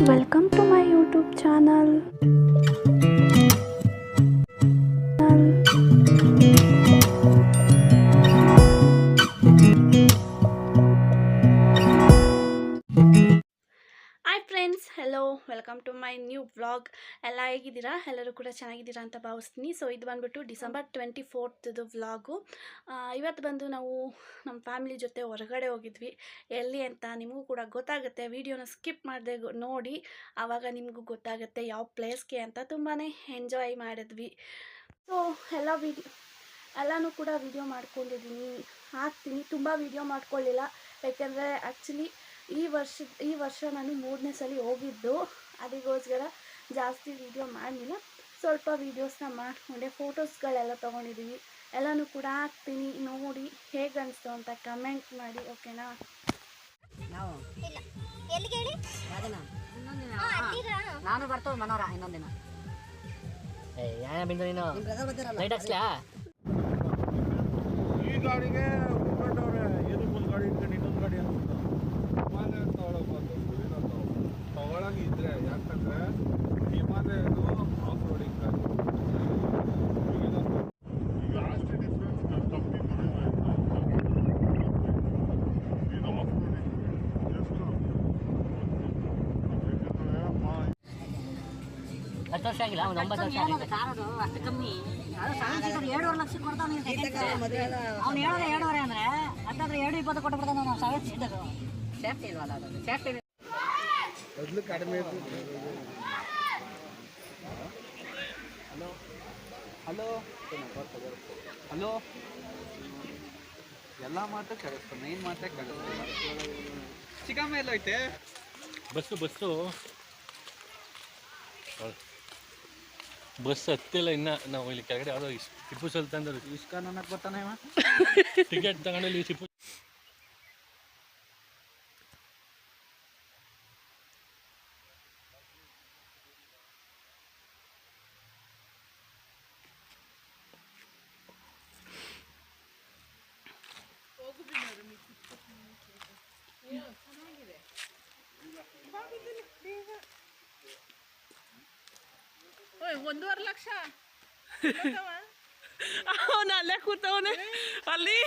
Welcome to my YouTube channel. Hi friends, hello, welcome to my new vlog. ಎಲ್ಲ ಹೇಗಿದ್ದೀರಾ? ಎಲ್ಲರೂ ಕೂಡ ಚೆನ್ನಾಗಿದ್ದೀರಾ ಅಂತ ಭಾವಿಸ್ತೀನಿ. ಸೊ ಇದು ಬಂದುಬಿಟ್ಟು ಡಿಸೆಂಬರ್ 24th ವ್ಲಾಗು. ಇವತ್ತು ಬಂದು ನಾವು ನಮ್ಮ ಫ್ಯಾಮಿಲಿ ಜೊತೆ ಹೊರಗಡೆ ಹೋಗಿದ್ವಿ. ಎಲ್ಲಿ ಅಂತ ನಿಮಗೂ ಕೂಡ ಗೊತ್ತಾಗುತ್ತೆ. ವೀಡಿಯೋನ ಸ್ಕಿಪ್ ಮಾಡದೆ ನೋಡಿ, ಆವಾಗ ನಿಮಗೂ ಗೊತ್ತಾಗುತ್ತೆ ಯಾವ ಪ್ಲೇಸ್ಗೆ ಅಂತ. ತುಂಬಾ ಎಂಜಾಯ್ ಮಾಡಿದ್ವಿ. ಸೊ ಎಲ್ಲನೂ ಕೂಡ ವೀಡಿಯೋ ಮಾಡ್ಕೊಂಡಿದ್ದೀನಿ, ಹಾಕ್ತೀನಿ. ತುಂಬ ವೀಡಿಯೋ ಮಾಡ್ಕೊಳ್ಳಿಲ್ಲ, ಯಾಕೆಂದರೆ ಆ್ಯಕ್ಚುಲಿ ಈ ವರ್ಷ ನಾನು 3ನೇ ಸಲ ಹೋಗಿದ್ದು. ಅದಕ್ಕೋಸ್ಕರ ಜಾಸ್ತಿ ವೀಡಿಯೋ ಮಾಡಲಿಲ್ಲ. ಸ್ವಲ್ಪ ವೀಡಿಯೋಸ್ನ ಮಾಡಿಕೊಂಡೆ, ಫೋಟೋಸ್ಗಳೆಲ್ಲ ತೊಗೊಂಡಿದ್ದೀವಿ. ಎಲ್ಲನೂ ಕೂಡ ಹಾಕ್ತೀನಿ, ನೋಡಿ ಹೇಗೆ ಅನಿಸ್ತು ಅಂತ ಕಮೆಂಟ್ ಮಾಡಿ, ಓಕೆನಾ? ನಾನು ಬರ್ತೇವೆ ಮನೋರ ಇನ್ನೊಂದಿನ. ಈ ಗಾಡಿಗೆ ಒಂದು ಗಾಡಿ ಇಟ್ಕೊಂಡು ಇನ್ನೊಂದು ಗಾಡಿ ತಗೊಳಂಗೆ ಇದ್ರೆ, ಯಾಕಂದ್ರೆ ಹಿಮಾಲಯನು ಆಫ್ ರೋಡಿಂಗ್ ಗಾಡಿ. ಹತ್ತು ವರ್ಷ ಆಗಿಲ್ಲ, ಒಂದು 9 ವರ್ಷ ಆಗಿದೆ. ಅಷ್ಟು ಕಮ್ಮಿ. ಅದು 7.5 ಲಕ್ಷ ಕೊಡ್ತಾವ. ಅವ್ನು 7.5 ಅಂದ್ರೆ ಹತ್ತಾದ್ರೆ 2.20 ಕೊಟ್ಟು ಬಿಡ್ತಾನೆ. ನಾವು 7 ಸೀಟರು ಸೇಫ್ಟಿ ಇಲ್ವಲ್ಲ, ಅದು ಸೇಫ್ಟಿ ಮೊದಲು ಕಡಿಮೆ. ಹಲೋ ಹಲೋ ಎಲ್ಲ ಮಾತು ಕೇಳಿಸ್ತು, ಮೇನ್ ಮಾತೇ ಕೇಳಿಸ್ತು. ಚಿಕ್ಕಮ್ಮ ಎಲ್ಲ ಐತೆ ಬಸ್ ಹತ್ತಿಲ್ಲ ಇನ್ನ. ನಾವು ಇಲ್ಲಿ ಕೆಳಗಡೆ ಯಾವುದೋ ಟಿಪ್ಪು ಸುಲ್ತಾನ್ ಇಸ್ಕಾನ್ ಅನ್ನಕ್ಕೆ ಬರ್ತಾನೆ ಇವ. ಟಿಕೆಟ್ ತಗೊಂಡು ಇಲ್ಲಿ ಟಿಪ್ಪು $1.5 ಲಕ್ಷ. ಅವನು ಅಲ್ಲೇ ಕೂತವನೆ ಅಲ್ಲಿ.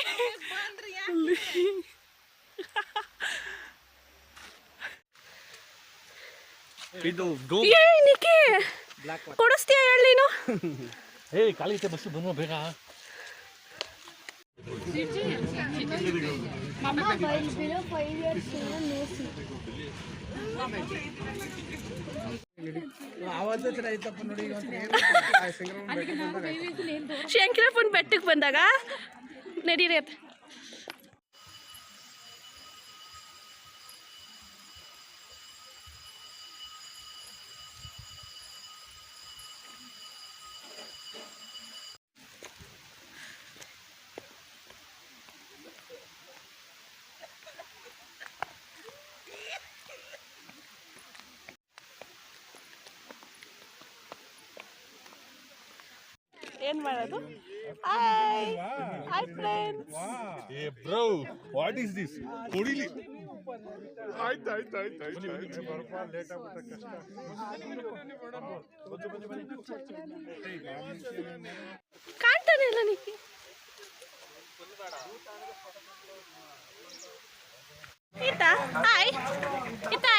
ಇದು ಕೊಡಿಸ್ತೀಯ ಹೇಳಿ ನೀನು? ಖಾಲಿ ಐತೆ ಬಸ್ಸು, ಬನ್ನುವ ಬೇಗ. ಶಂಕರಪ್ಪನ ಬೆಟ್ಟಕ್ಕೆ ಬಂದಾಗ ನಡೀರತ್ತೆ. ಏನ್ ಮಾಡೋದು? Hi friends. ಏ ಬ್ರೋ, ವಾಟ್ ಈಸ್ ದಿಸ್? ಕುಡಿಲಿ. ಆಯ್ತು. ಕಾಣ್ತಾನೆ ಇಲ್ಲ ನಿಕ್ಕೆ. ಇತ್ತಾ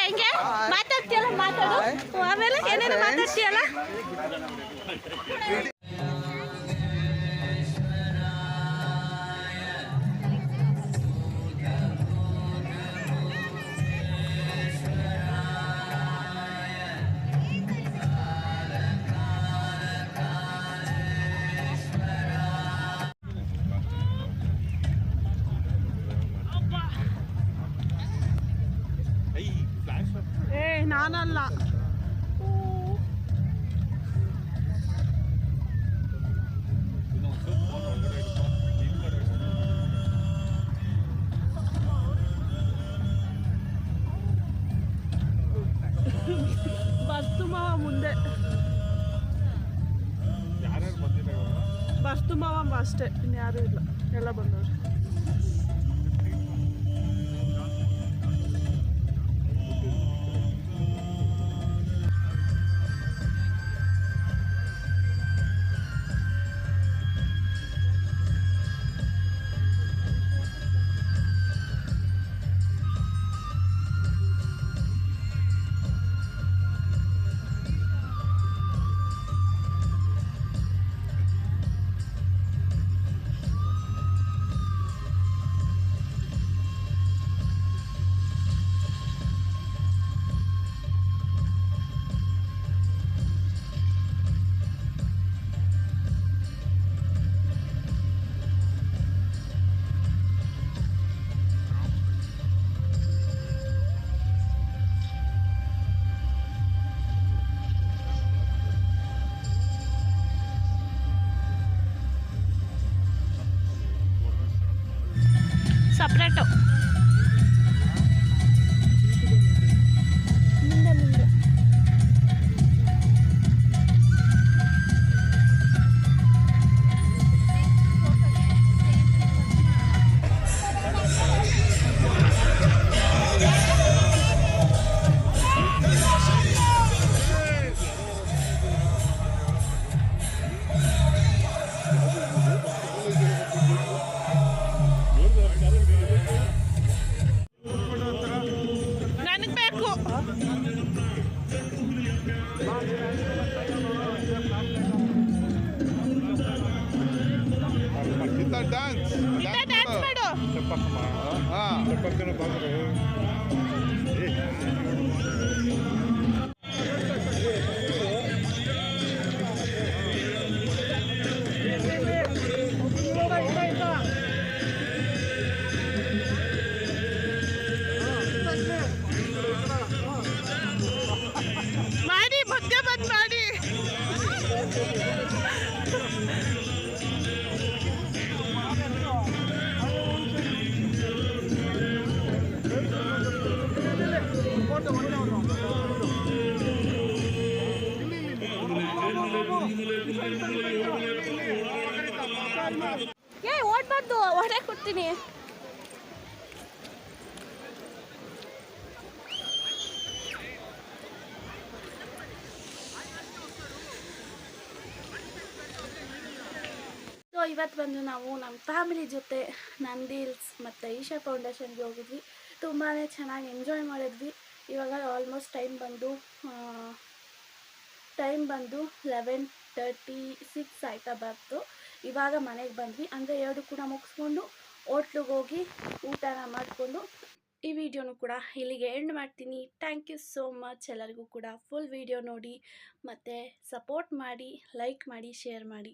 ಹೆಂಗೆ ಮಾತಾಡ್ತೀಯಲ್ಲ? ಮಾತಾಡು. ಆಮೇಲೆ ಏನೇನು ಮಾತಾಡ್ತೀಯಲ್ಲ? ನಾನಲ್ಲ, ಬಸ್ತು ಮಾವ ಮುಂದೆ. ಬಸ್ತು ಮಾವ ಅಷ್ಟೇ, ಇನ್ಯಾರೂ ಇಲ್ಲ, ಎಲ್ಲ ಬಂದವರು. ಫೇವ್ರೇಟು. ಮುಂದೆ ಮುಂದೆ ನನಗೆ ಬೇಕು. ಡ್ಯಾನ್ಸ್ ಡ್ಯಾನ್ಸ್ ಮಾಡು. ಮಾಡಿ ಮಧ್ಯ ಬಂದ್ ಮಾಡಿ. ಓಡ್ಬಾರ್ದು, ಹೊಡೆ ಕೊಡ್ತೀನಿ. ಸೊ ಇವತ್ತು ಬಂದು ನಾವು ನಮ್ಮ ಫ್ಯಾಮಿಲಿ ಜೊತೆ ನಂದಿ ಹಿಲ್ಸ್ ಮತ್ತು ಈಶಾ ಫೌಂಡೇಶನ್ಗೆ ಹೋಗಿದ್ವಿ. ತುಂಬಾ ಚೆನ್ನಾಗಿ ಎಂಜಾಯ್ ಮಾಡಿದ್ವಿ. ಇವಾಗ ಆಲ್ಮೋಸ್ಟ್ ಟೈಮ್ ಬಂದು 11:36 ಆಯ್ತಾ ಬರ್ತು. ಇವಾಗ ಮನೆಗೆ ಬಂದ್ವಿ. ಅಂದರೆ 2 ಕೂಡ ಮುಗಿಸ್ಕೊಂಡು ಹೋಟ್ಲಿಗೆ ಹೋಗಿ ಊಟನ ಮಾಡಿಕೊಂಡು ಈ ವಿಡಿಯೋನು ಕೂಡ ಇಲ್ಲಿಗೆ ಎಂಡ್ ಮಾಡ್ತೀನಿ. Thank you so much. ಎಲ್ಲರಿಗೂ ಕೂಡ ಫುಲ್ ವಿಡಿಯೋ ನೋಡಿ ಮತ್ತು ಸಪೋರ್ಟ್ ಮಾಡಿ, ಲೈಕ್ ಮಾಡಿ, ಶೇರ್ ಮಾಡಿ.